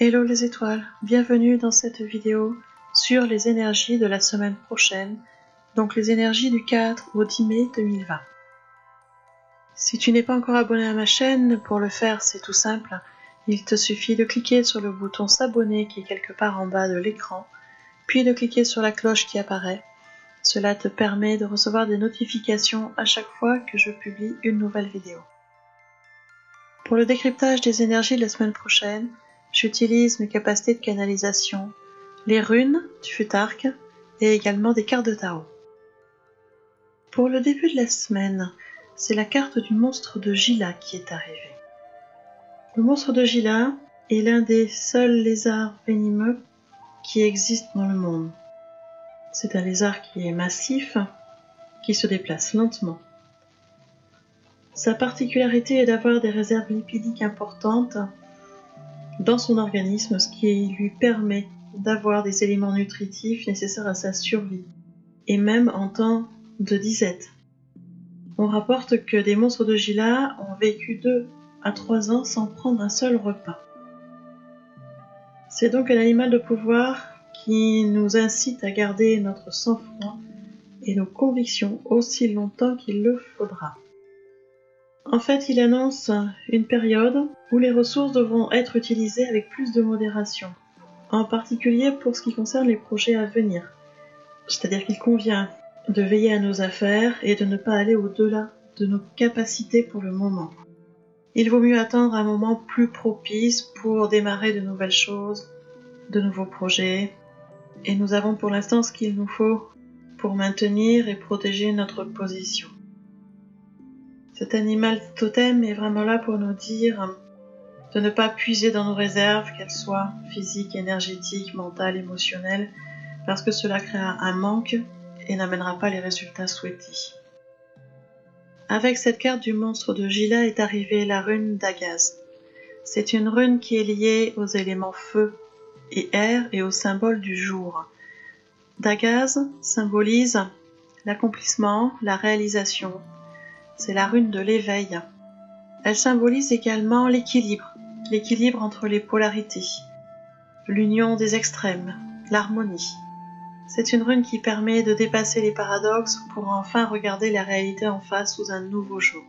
Hello les étoiles, bienvenue dans cette vidéo sur les énergies de la semaine prochaine, donc les énergies du 4 au 10 mai 2020. Si tu n'es pas encore abonné à ma chaîne, pour le faire c'est tout simple, il te suffit de cliquer sur le bouton s'abonner qui est quelque part en bas de l'écran, puis de cliquer sur la cloche qui apparaît. Cela te permet de recevoir des notifications à chaque fois que je publie une nouvelle vidéo. Pour le décryptage des énergies de la semaine prochaine, j'utilise mes capacités de canalisation, les runes du Futhark et également des cartes de tarot. Pour le début de la semaine, c'est la carte du monstre de Gila qui est arrivée. Le monstre de Gila est l'un des seuls lézards venimeux qui existent dans le monde. C'est un lézard qui est massif, qui se déplace lentement. Sa particularité est d'avoir des réserves lipidiques importantes dans son organisme, ce qui lui permet d'avoir des éléments nutritifs nécessaires à sa survie, et même en temps de disette. On rapporte que des monstres de Gila ont vécu 2 à 3 ans sans prendre un seul repas. C'est donc un animal de pouvoir qui nous incite à garder notre sang-froid et nos convictions aussi longtemps qu'il le faudra. En fait, il annonce une période où les ressources devront être utilisées avec plus de modération, en particulier pour ce qui concerne les projets à venir. C'est-à-dire qu'il convient de veiller à nos affaires et de ne pas aller au-delà de nos capacités pour le moment. Il vaut mieux attendre un moment plus propice pour démarrer de nouvelles choses, de nouveaux projets, et nous avons pour l'instant ce qu'il nous faut pour maintenir et protéger notre position. Cet animal totem est vraiment là pour nous dire de ne pas puiser dans nos réserves, qu'elles soient physiques, énergétiques, mentales, émotionnelles, parce que cela créera un manque et n'amènera pas les résultats souhaités. Avec cette carte du monstre de Gila est arrivée la rune d'Agaz. C'est une rune qui est liée aux éléments feu et air et au symbole du jour. Dagaz symbolise l'accomplissement, la réalisation. C'est la rune de l'éveil. Elle symbolise également l'équilibre entre les polarités, l'union des extrêmes, l'harmonie. C'est une rune qui permet de dépasser les paradoxes pour enfin regarder la réalité en face sous un nouveau jour.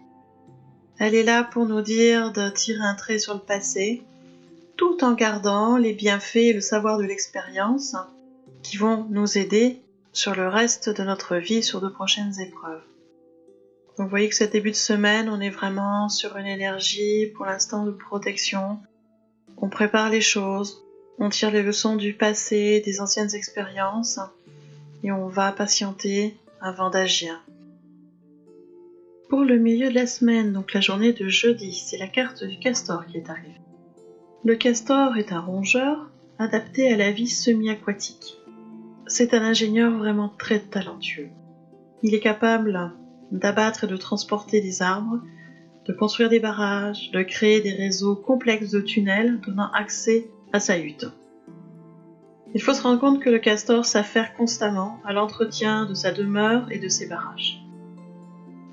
Elle est là pour nous dire de tirer un trait sur le passé, tout en gardant les bienfaits et le savoir de l'expérience qui vont nous aider sur le reste de notre vie, sur de prochaines épreuves. Donc vous voyez que ce début de semaine, on est vraiment sur une énergie pour l'instant de protection. On prépare les choses, on tire les leçons du passé, des anciennes expériences, et on va patienter avant d'agir. Pour le milieu de la semaine, donc la journée de jeudi, c'est la carte du castor qui est arrivée. Le castor est un rongeur adapté à la vie semi-aquatique. C'est un ingénieur vraiment très talentueux. Il est capable d'abattre et de transporter des arbres, de construire des barrages, de créer des réseaux complexes de tunnels donnant accès à sa hutte. Il faut se rendre compte que le castor s'affaire constamment à l'entretien de sa demeure et de ses barrages.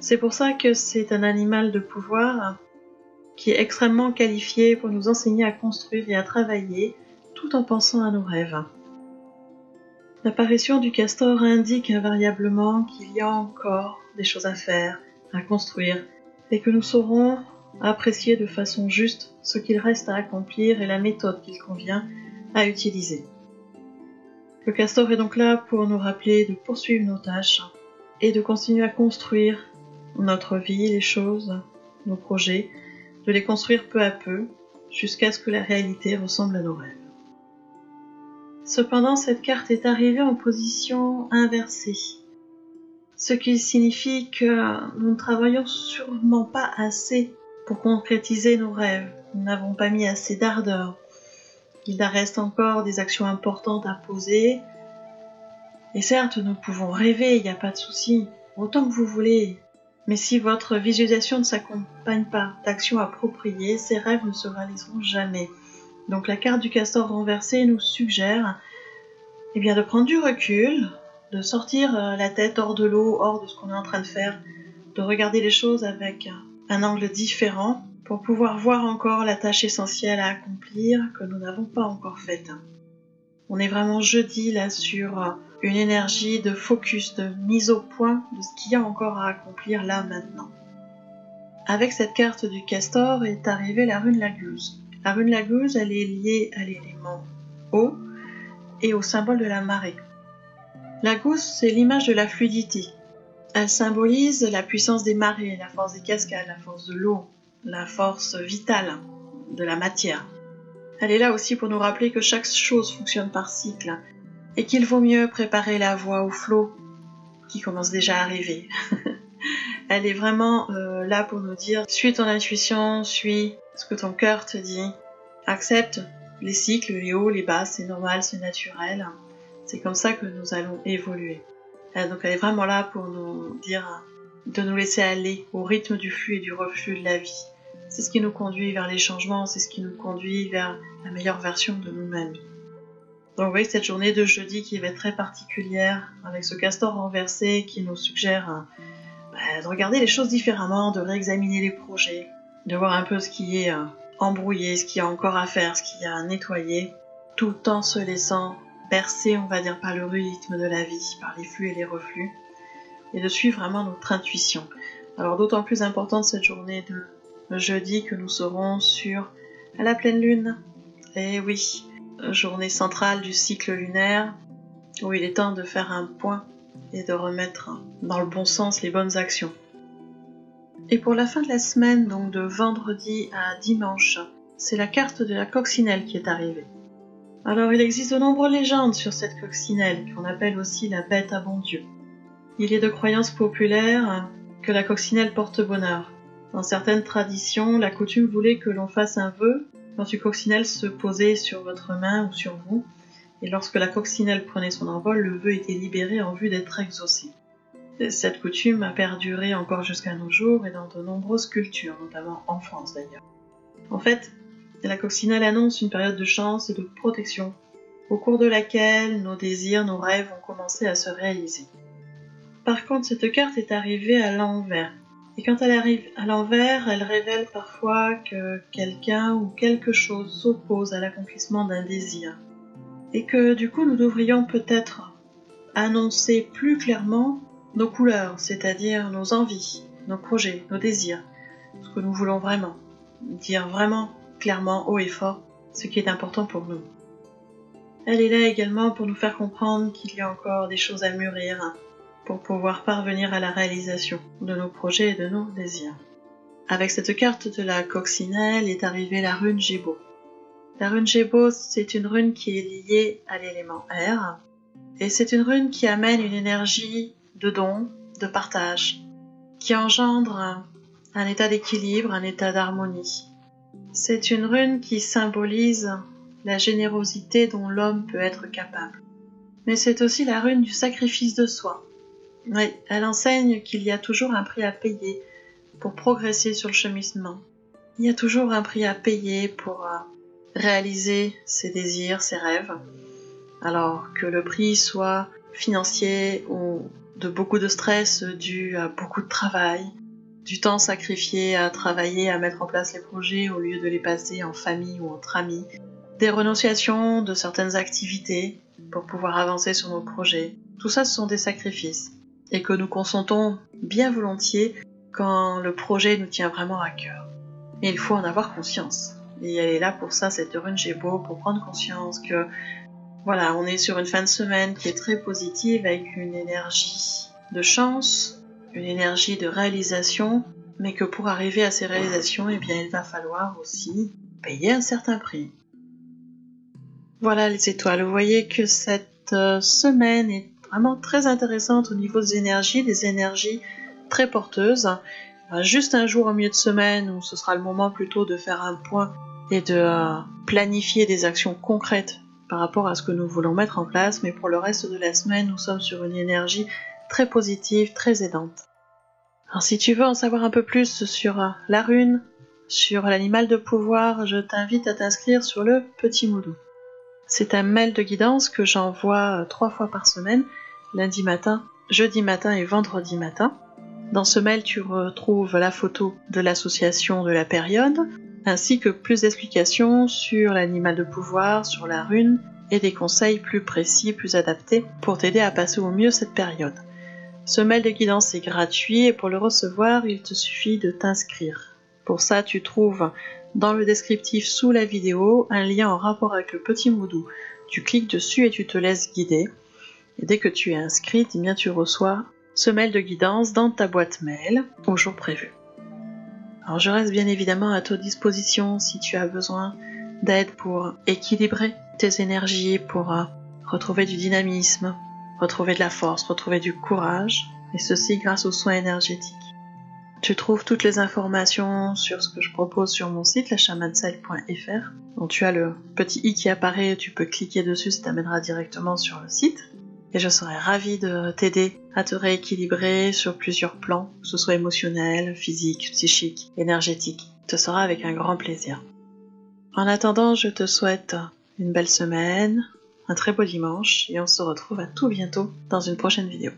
C'est pour ça que c'est un animal de pouvoir qui est extrêmement qualifié pour nous enseigner à construire et à travailler tout en pensant à nos rêves. L'apparition du castor indique invariablement qu'il y a encore des choses à faire, à construire, et que nous saurons apprécier de façon juste ce qu'il reste à accomplir et la méthode qu'il convient à utiliser. Le castor est donc là pour nous rappeler de poursuivre nos tâches et de continuer à construire notre vie, les choses, nos projets, de les construire peu à peu jusqu'à ce que la réalité ressemble à nos rêves. Cependant, cette carte est arrivée en position inversée, ce qui signifie que nous ne travaillons sûrement pas assez pour concrétiser nos rêves. Nous n'avons pas mis assez d'ardeur. Il reste encore des actions importantes à poser. Et certes, nous pouvons rêver, il n'y a pas de souci, autant que vous voulez. Mais si votre visualisation ne s'accompagne pas d'actions appropriées, ces rêves ne se réaliseront jamais. Donc la carte du castor renversé nous suggère de prendre du recul, de sortir la tête hors de l'eau, hors de ce qu'on est en train de faire, de regarder les choses avec un angle différent pour pouvoir voir encore la tâche essentielle à accomplir que nous n'avons pas encore faite. On est vraiment jeudi là sur une énergie de focus, de mise au point de ce qu'il y a encore à accomplir là maintenant. Avec cette carte du castor est arrivée la rune Laguz. La rune Laguz, elle est liée à l'élément eau et au symbole de la marée. Laguz, c'est l'image de la fluidité. Elle symbolise la puissance des marées, la force des cascades, la force de l'eau, la force vitale de la matière. Elle est là aussi pour nous rappeler que chaque chose fonctionne par cycle et qu'il vaut mieux préparer la voie au flot qui commence déjà à arriver. Elle est vraiment là pour nous dire suis ton intuition, suis ce que ton cœur te dit, accepte les cycles, les hauts, les bas, c'est normal, c'est naturel. C'est comme ça que nous allons évoluer. Donc elle est vraiment là pour nous dire de nous laisser aller au rythme du flux et du reflux de la vie. C'est ce qui nous conduit vers les changements, c'est ce qui nous conduit vers la meilleure version de nous-mêmes. Donc vous voyez cette journée de jeudi qui va être très particulière, avec ce castor renversé qui nous suggère de regarder les choses différemment, de réexaminer les projets, de voir un peu ce qui est embrouillé, ce qu'il y a encore à faire, ce qu'il y a à nettoyer, tout en se laissant bercer, on va dire, par le rythme de la vie, par les flux et les reflux, et de suivre vraiment notre intuition. Alors d'autant plus importante cette journée de jeudi que nous serons sur la pleine lune. Et oui, journée centrale du cycle lunaire, où il est temps de faire un point et de remettre dans le bon sens les bonnes actions. Et pour la fin de la semaine, donc de vendredi à dimanche, c'est la carte de la coccinelle qui est arrivée. Alors il existe de nombreuses légendes sur cette coccinelle, qu'on appelle aussi la bête à bon Dieu. Il est de croyance populaire que la coccinelle porte bonheur. Dans certaines traditions, la coutume voulait que l'on fasse un vœu quand une coccinelle se posait sur votre main ou sur vous, et lorsque la coccinelle prenait son envol, le vœu était libéré en vue d'être exaucé. Cette coutume a perduré encore jusqu'à nos jours et dans de nombreuses cultures, notamment en France d'ailleurs. En fait, la coccinelle annonce une période de chance et de protection, au cours de laquelle nos désirs, nos rêves vont commencer à se réaliser. Par contre, cette carte est arrivée à l'envers. Et quand elle arrive à l'envers, elle révèle parfois que quelqu'un ou quelque chose s'oppose à l'accomplissement d'un désir. Et que du coup, nous devrions peut-être annoncer plus clairement nos couleurs, c'est-à-dire nos envies, nos projets, nos désirs, ce que nous voulons vraiment. Dire vraiment, clairement, haut et fort, ce qui est important pour nous. Elle est là également pour nous faire comprendre qu'il y a encore des choses à mûrir, pour pouvoir parvenir à la réalisation de nos projets et de nos désirs. Avec cette carte de la coccinelle est arrivée la rune Gébo. La rune Gébo, c'est une rune qui est liée à l'élément air, et c'est une rune qui amène une énergie de don, de partage, qui engendre un état d'équilibre, un état d'harmonie. C'est une rune qui symbolise la générosité dont l'homme peut être capable. Mais c'est aussi la rune du sacrifice de soi. Oui, elle enseigne qu'il y a toujours un prix à payer pour progresser sur le cheminement. Il y a toujours un prix à payer pour réaliser ses désirs, ses rêves. Alors que le prix soit financier ou de beaucoup de stress dû à beaucoup de travail, du temps sacrifié à travailler, à mettre en place les projets au lieu de les passer en famille ou entre amis, des renonciations de certaines activités pour pouvoir avancer sur nos projets. Tout ça, ce sont des sacrifices. Et que nous consentons bien volontiers quand le projet nous tient vraiment à cœur. Et il faut en avoir conscience. Et elle est là pour ça, cette rune Gébo, pour prendre conscience que, voilà, on est sur une fin de semaine qui est très positive, avec une énergie de chance, une énergie de réalisation, mais que pour arriver à ces réalisations, eh bien, il va falloir aussi payer un certain prix. Voilà les étoiles, vous voyez que cette semaine est vraiment très intéressante au niveau des énergies très porteuses. Juste un jour au milieu de semaine où ce sera le moment plutôt de faire un point et de planifier des actions concrètes par rapport à ce que nous voulons mettre en place, mais pour le reste de la semaine, nous sommes sur une énergie très positive, très aidante. Alors si tu veux en savoir un peu plus sur la rune, sur l'animal de pouvoir, je t'invite à t'inscrire sur le Petit Moudou. C'est un mail de guidance que j'envoie 3 fois par semaine, lundi matin, jeudi matin et vendredi matin. Dans ce mail, tu retrouves la photo de l'association de la période, ainsi que plus d'explications sur l'animal de pouvoir, sur la rune, et des conseils plus précis, plus adaptés pour t'aider à passer au mieux cette période. Ce mail de guidance est gratuit et pour le recevoir, il te suffit de t'inscrire. Pour ça, tu trouves dans le descriptif sous la vidéo un lien en rapport avec le petit mot doux. Tu cliques dessus et tu te laisses guider. Et dès que tu es inscrite, eh bien, tu reçois ce mail de guidance dans ta boîte mail au jour prévu. Alors je reste bien évidemment à ta disposition si tu as besoin d'aide pour équilibrer tes énergies, pour retrouver du dynamisme, retrouver de la force, retrouver du courage, et ceci grâce aux soins énergétiques. Tu trouves toutes les informations sur ce que je propose sur mon site, lachamansel.fr, dont tu as le petit i qui apparaît, tu peux cliquer dessus, ça t'amènera directement sur le site. Et je serai ravie de t'aider à te rééquilibrer sur plusieurs plans, que ce soit émotionnel, physique, psychique, énergétique. Ce sera avec un grand plaisir. En attendant, je te souhaite une belle semaine, un très beau dimanche, et on se retrouve à tout bientôt dans une prochaine vidéo.